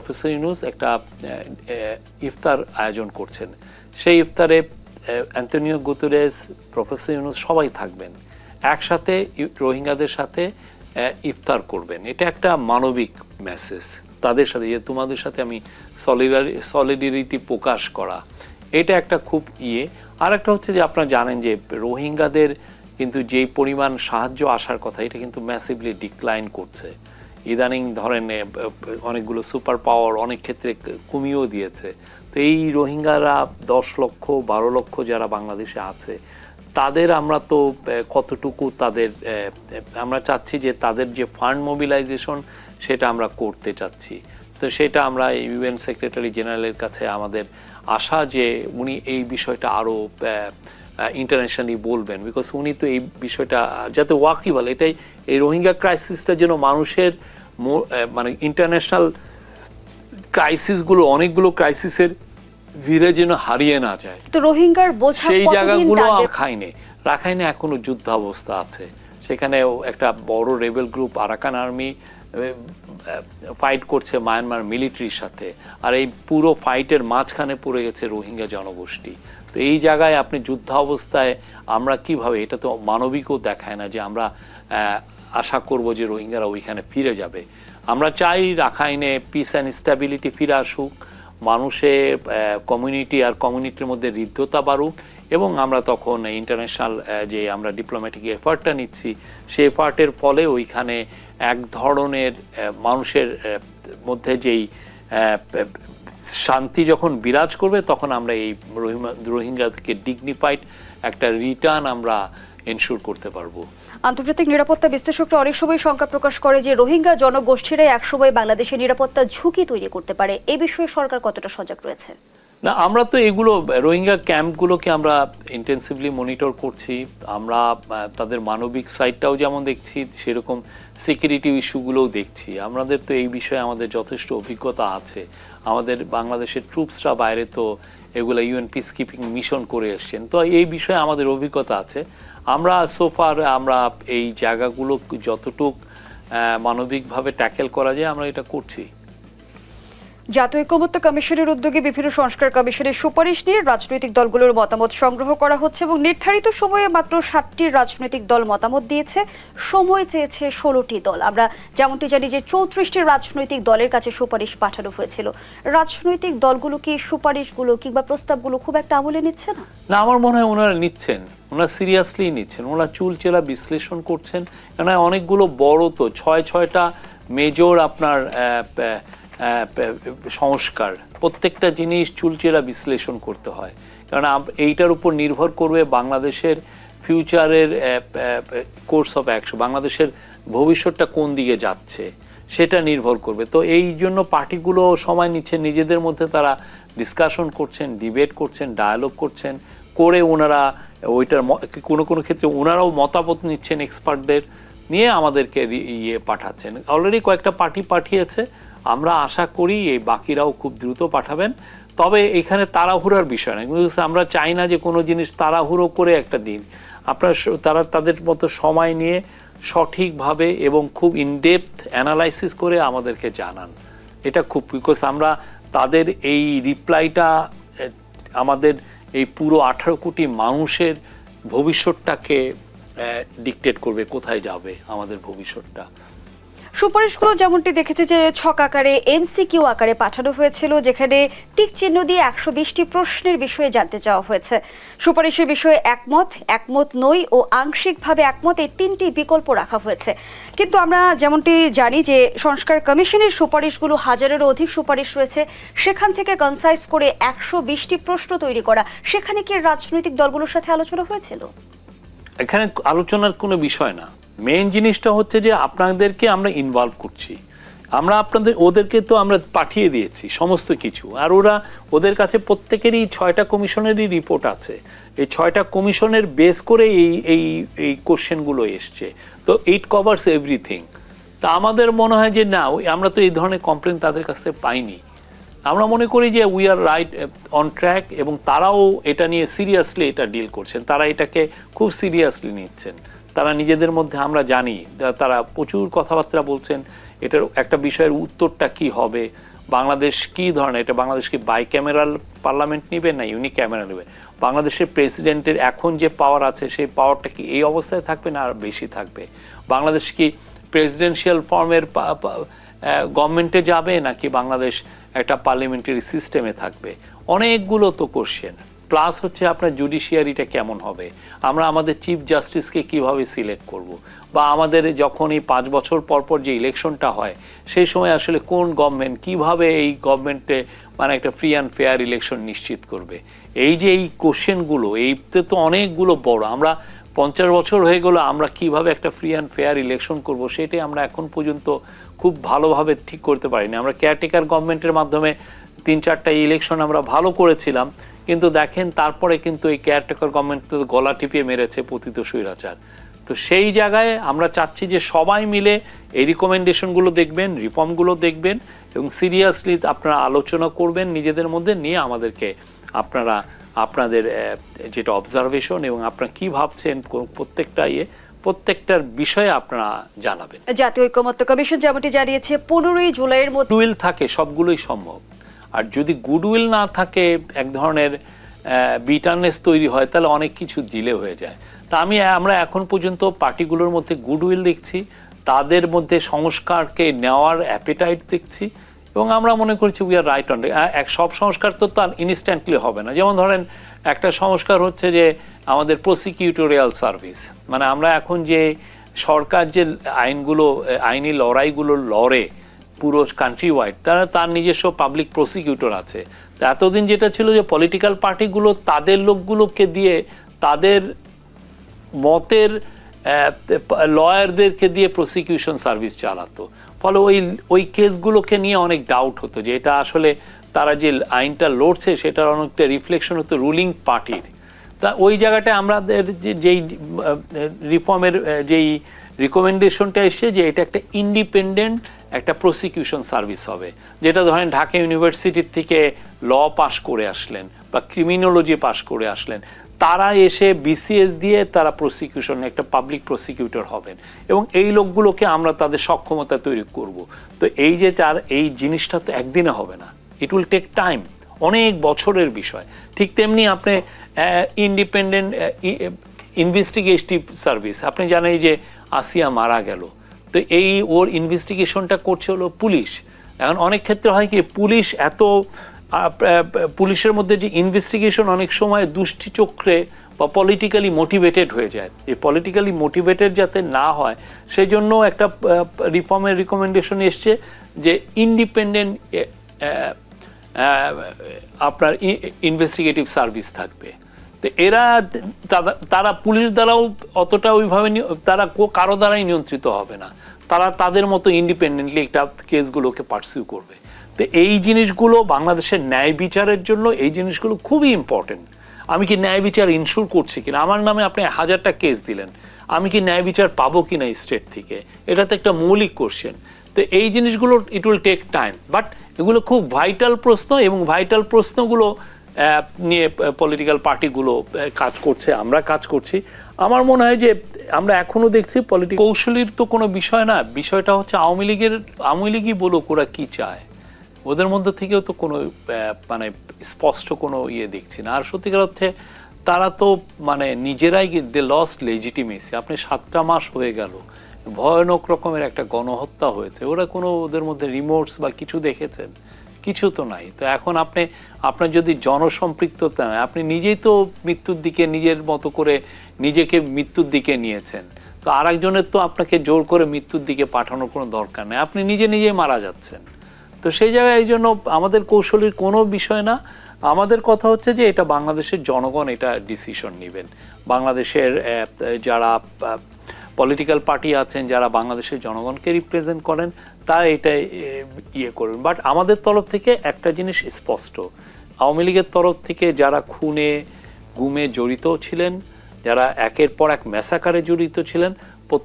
Professor Yunus একটা ইফতার আয়োজন করছেন। সেই ইফতারে অ্যান্তোনিও গুতেরেস, প্রফেসর ইউনূস সবাই থাকবেন, একসাথে রোহিঙ্গাদের সাথে ইফতার করবেন। এটা একটা মানবিক মেসেজ তাদের সাথে, যে তোমাদের সাথে আমি সলিডারিটি প্রকাশ করা, এটা একটা খুব আর একটা হচ্ছে যে আপনারা জানেন যে রোহিঙ্গাদের কিন্তু যেই পরিমাণ সাহায্য আসার কথা, এটা কিন্তু ম্যাসিভলি ডিক্লাইন করছে। ইদানিং ধরেন অনেকগুলো সুপার পাওয়ার অনেক ক্ষেত্রে কমিয়েও দিয়েছে। তো এই রোহিঙ্গারা 10 লক্ষ 12 লক্ষ যারা বাংলাদেশে আছে, তাদের আমরা তো কতটুকু তাদের আমরা চাচ্ছি যে তাদের যে ফান্ড মোবিলাইজেশন সেটা আমরা করতে চাচ্ছি। তো সেটা আমরা ইউএন সেক্রেটারি জেনারেলের কাছে আমাদের আশা যে উনি এই বিষয়টা আরও ইন্টারন্যাশনালি বলবেন, বিকজ উনি তো এই বিষয়টা যাতে ওয়াকিবল, এটাই এই রোহিঙ্গা ক্রাইসিসটা যেন মানুষের মানে ইন্টারন্যাশনাল ক্রাইসিসগুলো, অনেকগুলো ক্রাইসিসের ভিড়ে যেন হারিয়ে না যায়। তো রোহিঙ্গার বোঝা সেই জায়গাগুলো রাখাইনে এখনো যুদ্ধাবস্থা আছে। সেখানেও একটা বড় rebel group Arakan army fight করছে মায়ানমার মিলিটারির সাথে, আর এই পুরো ফাইটের মাঝখানে পড়ে গেছে রোহিঙ্গা জনগোষ্ঠী। তো এই জায়গায় আপনি যুদ্ধাবস্থায় আমরা কিভাবে, এটা তো মানবিকও দেখায় না যে আমরা আশা করব যে রোহিঙ্গারা ওইখানে ফিরে যাবে। আমরা চাই রাখাইনে পিস অ্যান্ড স্ট্যাবিলিটি ফিরে আসুক, মানুষের কমিউনিটি আর কমিউনিটির মধ্যে হৃদ্যতা বাড়ুক, এবং আমরা তখন ইন্টারন্যাশনাল যে আমরা ডিপ্লোম্যাটিক এফার্টটা নিচ্ছি, সেই এফার্টের ফলে ওইখানে এক ধরনের মানুষের মধ্যে যেই শান্তি যখন বিরাজ করবে, তখন আমরা এই রোহিঙ্গাকে ডিগনিফাইড একটা রিটার্ন আমরা এনশিওর করতে পারবো। আন্তর্জাতিক নিরাপত্তা বিশ্লেষকরা অনেক সময় শঙ্কা প্রকাশ করে যে রোহিঙ্গা জনগোষ্ঠীরাই একসময় বাংলাদেশের নিরাপত্তা ঝুঁকি তৈরি করতে পারে। এই বিষয়ে সরকার কতটা সজাগ রয়েছে? না, আমরা তো এগুলো রোহিঙ্গা ক্যাম্পগুলোকে আমরা ইন্টেন্সিভলি মনিটর করছি। আমরা তাদের মানবিক সাইডটাও যেমন দেখছি, সেরকম সিকিউরিটি ইস্যুগুলোও দেখছি। আমাদের তো এই বিষয়ে আমাদের যথেষ্ট অভিজ্ঞতা আছে। আমাদের বাংলাদেশের ট্রুপসরা বাইরে তো এগুলো ইউএন পিস কিপিং মিশন করে এসছেন, তো এই বিষয়ে আমাদের অভিজ্ঞতা আছে। আমরা সোফার আমরা এই জায়গাগুলো যতটুক মানবিকভাবে ট্যাকেল করা যায় আমরা এটা করছি। জাতীয় ঐকমত্য কমিশনের উদ্যোগে বিভিন্ন সংস্কার কমিশনের সুপারিশ নিয়ে রাজনৈতিক দলগুলোর মতামত সংগ্রহ করা হচ্ছে এবং নির্ধারিত সময়ে মাত্র 7টি রাজনৈতিক দল মতামত দিয়েছে। সময় চেয়েছে 16টি দল। আমরা যেমনটি জানি যে 34টি রাজনৈতিক দলের কাছে সুপারিশ পাঠানো হয়েছিল। রাজনৈতিক দলগুলো কি সুপারিশগুলো কিংবা প্রস্তাবগুলো খুব একটা আমলে নিচ্ছে না? না, আমার মনে হয় ওনারা নিচ্ছেন, ওনারা সিরিয়াসলি নিচ্ছেন, ওনারা চুলচেরা বিশ্লেষণ করছেন। কেন অনেকগুলো বড় তো 6টা মেজর আপনার সংস্কার, প্রত্যেকটা জিনিস চুলচেরা বিশ্লেষণ করতে হয়, কারণ এইটার উপর নির্ভর করবে বাংলাদেশের ফিউচারের কোর্স অফ অ্যাকশন, বাংলাদেশের ভবিষ্যৎটা কোন দিকে যাচ্ছে সেটা নির্ভর করবে। তো এই জন্য পার্টিগুলো সময় নিচ্ছেন, নিজেদের মধ্যে তারা ডিসকাশন করছেন, ডিবেট করছেন, ডায়ালগ করছেন, করে ওনারা ওইটার কোনো ক্ষেত্রে ওনারাও মতামত নিচ্ছেন, এক্সপার্টদের নিয়ে আমাদেরকে পাঠাচ্ছেন। অলরেডি কয়েকটা পার্টি পাঠিয়েছে, আমরা আশা করি এই বাকিরাও খুব দ্রুত পাঠাবেন। তবে এখানে তাড়াহুড়োর বিষয় না, কিন্তু আমরা চাই না যে কোনো জিনিস তাড়াহুড়ো করে একটা দিন। তারা তাদের মতো সময় নিয়ে সঠিকভাবে এবং খুব ইনডেপথ অ্যানালাইসিস করে আমাদেরকে জানান। এটা খুব, বিকজ আমরা তাদের এই রিপ্লাইটা আমাদের এই পুরো 18 কোটি মানুষের ভবিষ্যৎটাকে ডিকটেট করবে, কোথায় যাবে আমাদের ভবিষ্যৎটা। সুপারিশগুলো যেমনটি দেখেছে যে ছক আকারে এমসিকিউ আকারে পাঠানো হয়েছিল, যেখানে টিক চিহ্ন দিয়ে 120টি প্রশ্নের বিষয়ে জানতে চাওয়া হয়েছে। সুপারিশের বিষয়ে একমত, একমত নই ও আংশিকভাবে একমত, এই 3টি বিকল্প রাখা হয়েছে। কিন্তু আমরা যেমনটি জানি যে সংস্কার কমিশনের সুপারিশগুলো হাজারেরও অধিক সুপারিশ রয়েছে, সেখান থেকে কনসাইজ করে 120টি প্রশ্ন তৈরি করা। সেখানে কি রাজনৈতিক দলগুলোর সাথে আলোচনা হয়েছিল? এখানে আলোচনার কোনো বিষয় না, মেইন জিনিসটা হচ্ছে যে আপনাদেরকে আমরা ইনভলভ করছি। আমরা ওদেরকে তো আমরা পাঠিয়ে দিয়েছি সমস্ত কিছু, আর ওদের কাছে প্রত্যেকেরই 6টা কমিশনেরই রিপোর্ট আছে। এই 6টা কমিশনের বেস করে এই কোশ্চেনগুলো এসছে। তো ইট কভারস এভরিথিং। তা আমাদের মনে হয় যে না, আমরা তো এই ধরনের কমপ্লেন তাদের কাছ থেকে পাইনি। আমরা মনে করি যে we are right on track, এবং তারাও এটা নিয়ে সিরিয়াসলি এটা ডিল করছেন, তারা এটাকে খুব সিরিয়াসলি নিচ্ছেন। তারা নিজেদের মধ্যে আমরা জানি তারা প্রচুর কথাবার্তা বলছেন, এটার একটা বিষয়ের উত্তরটা কি হবে, বাংলাদেশ কি ধরনের, এটা বাংলাদেশ কি বাই ক্যামেরাল পার্লামেন্ট নেবে না ইউনি ক্যামেরা নেবে, বাংলাদেশের প্রেসিডেন্টের এখন যে পাওয়ার আছে সেই পাওয়ারটা কি এই অবস্থায় থাকবে না আর বেশি থাকবে, বাংলাদেশ কি প্রেসিডেন্সিয়াল ফর্মের গভর্নমেন্টে যাবে নাকি বাংলাদেশ একটা পার্লামেন্টারি সিস্টেমে থাকবে, অনেকগুলো তো কোশ্চেন। প্লাস হচ্ছে আপনার জুডিশিয়ারিটা কেমন হবে, আমরা আমাদের চিফ জাস্টিসকে কিভাবে সিলেক্ট করব, বা আমাদের যখন এই 5 বছর পর পর যে ইলেকশনটা হয় সেই সময় আসলে কোন গভর্নমেন্ট কিভাবে এই গভর্নমেন্টে মানে একটা ফ্রি অ্যান্ড ফেয়ার ইলেকশন নিশ্চিত করবে। এই যে এই কোশ্চেনগুলো এইতে তো অনেকগুলো বড়, আমরা 50 বছর হয়ে গেল আমরা কিভাবে একটা ফ্রি অ্যান্ড ফেয়ার ইলেকশন করব সেটাই আমরা এখন পর্যন্ত খুব ভালোভাবে ঠিক করতে পারিনি। আমরা কেয়ারটেকার গভর্নমেন্টের মাধ্যমে 3-4টা ইলেকশন আমরা ভালো করেছিলাম, কিন্তু দেখেন তারপরে কিন্তু এই কেয়ারটেকার গভর্নমেন্ট তো গলা টিপিয়ে মেরেছে পতিত স্বৈরাচার। তো সেই জায়গায় আমরা চাচ্ছি যে সবাই মিলে এই রিকমেন্ডেশনগুলো দেখবেন, রিফর্মগুলো দেখবেন এবং সিরিয়াসলি আপনারা আলোচনা করবেন নিজেদের মধ্যে, নিয়ে আমাদেরকে আপনারা আপনাদের যেটা অবজারভেশন এবং আপনারা কি ভাবছেন প্রত্যেকটার বিষয়ে আপনারা জানাবেন। জাতীয় ঐকমত্য কমিশন যেমনটি জানিয়েছে 15ই জুলাইয়ের মধ্যে গুডউইল থাকে সবগুলোই সম্ভব, আর যদি গুডউইল না থাকে এক ধরনের বিটারনেস তৈরি হয় তাহলে অনেক কিছু ডিলে হয়ে যায়। তা আমরা এখন পর্যন্ত পার্টিগুলোর মধ্যে গুডউইল দেখছি, তাদের মধ্যে সংস্কারকে নেওয়ার অ্যাপেটাইট দেখছি এবং আমরা মনে করছি উই আর রাইট অন। সব সংস্কার তো তার ইনস্ট্যান্টলি হবে না। যেমন ধরেন একটা সংস্কার হচ্ছে যে আমাদের প্রসিকিউটোরিয়াল সার্ভিস, মানে আমরা এখন যে সরকার যে আইনি লড়াইগুলো লড়ে পুরো কান্ট্রি ওয়াইড, তার নিজস্ব পাবলিক প্রসিকিউটর আছে। তো এতদিন যেটা ছিল যে পলিটিক্যাল পার্টিগুলো তাদের লোকগুলোকে দিয়ে তাদের মতের লয়ারদেরকে দিয়ে প্রসিকিউশন সার্ভিস চালাতো, ফলে ওই কেসগুলোকে নিয়ে অনেক ডাউট হতো যে এটা আসলে তারা যে আইনটা লড়ছে সেটার অনেকটা রিফ্লেকশন হতো রুলিং পার্টির। তা ওই জায়গাটায় আমাদের যেই রিফর্মের যেই রিকমেন্ডেশনটা এসছে যে এটা একটা ইন্ডিপেন্ডেন্ট একটা প্রসিকিউশন সার্ভিস হবে, যেটা ধরেন ঢাকা ইউনিভার্সিটির থেকে ল পাশ করে আসলেন বা ক্রিমিনোলজি পাশ করে আসলেন, তারা এসে বিসিএস দিয়ে তারা প্রসিকিউশন একটা পাবলিক প্রসিকিউটর হবেন এবং এই লোকগুলোকে আমরা তাদের সক্ষমতা তৈরি করব। তো এই জিনিসটা তো একদিনে হবে না, ইট উইল টেক টাইম, অনেক বছরের বিষয়। ঠিক তেমনি আপনি ইন্ডিপেন্ডেন্ট ইনভেস্টিগেটিভ সার্ভিস, আপনি জানেন যে আসিয়া মারা গেল, তো ওর ইনভেস্টিগেশনটা করছে হলো পুলিশ। এখন অনেক ক্ষেত্রে হয় কি পুলিশের মধ্যে যে ইনভেস্টিগেশন অনেক সময় দুষ্টিচক্রে বা পলিটিক্যালি মোটিভেটেড হয়ে যায়। এই পলিটিক্যালি মোটিভেটেড যাতে না হয় সেই জন্য একটা রিফর্মের রিকমেন্ডেশন এসছে যে ইন্ডিপেন্ডেন্ট আপনার ইনভেস্টিগেটিভ সার্ভিস থাকবে। তো তারা পুলিশ দ্বারাও অতটা ওইভাবে তারা কারো দ্বারাই নিয়ন্ত্রিত হবে না, তারা তাদের মতো ইন্ডিপেন্ডেন্টলি একটা কেসগুলোকে পার্সিউ করবে। তো এই জিনিসগুলো বাংলাদেশের ন্যায় বিচারের জন্য এই জিনিসগুলো খুবই ইম্পর্টেন্ট। আমি কি ন্যায় বিচার ইনস্যুর করছি কিনা, আমার নামে আপনি 1000টা কেস দিলেন, আমি কি ন্যায় বিচার পাবো কিনা স্টেট থেকে, এটা তো একটা মৌলিক কোশ্চেন। তো এই জিনিসগুলো it will take time, but এগুলো খুব ভাইটাল প্রশ্ন এবং ভাইটাল প্রশ্নগুলো নিয়ে পলিটিক্যাল পার্টিগুলো কাজ করছে, আমরা কাজ করছি। আমার মনে হয় যে আমরা এখনো দেখছি কৌশলীর তো কোনো বিষয় না, বিষয়টা হচ্ছে আওয়ামী লীগই বলুক ওরা কি চায়, ওদের মধ্যে থেকেও তো কোনো মানে স্পষ্ট কোনো দেখছি না। আর সত্যিকার অর্থে তারা তো মানে নিজেরাই দে লস্ট লেজিটিমেসি। আপনি 7টা মাস হয়ে গেল, ভয়ানক রকমের একটা গণহত্যা হয়েছে, ওরা কোনো ওদের মধ্যে রিমোর্স বা কিছু দেখেছেন? কিছু তো নাই। তো এখন আপনার যদি জনসম্পৃক্ততা নেই, আপনি নিজেই তো মৃত্যুর দিকে নিজের মতো করে নিজেকে মৃত্যুর দিকে নিয়েছেন, তো আরেকজনের তো আপনাকে জোর করে মৃত্যুর দিকে পাঠানোর কোনো দরকার নেই, আপনি নিজেই মারা যাচ্ছেন। তো সেই জায়গায় এই জন্য আমাদের কৌশলীর কোনো বিষয় না, আমাদের কথা হচ্ছে যে এটা বাংলাদেশের জনগণ এটা ডিসিশন নেবেন। বাংলাদেশের যারা পলিটিক্যাল পার্টি আছেন, যারা বাংলাদেশের জনগণকে রিপ্রেজেন্ট করেন, তারা এটা করবেন। বাট আমাদের তরফ থেকে একটা জিনিস স্পষ্ট, আওয়ামী লীগের তরফ থেকে যারা খুনে গুমে জড়িত ছিলেন, যারা একের পর এক ম্যাসাকারে জড়িত ছিলেন, প্রত্যেক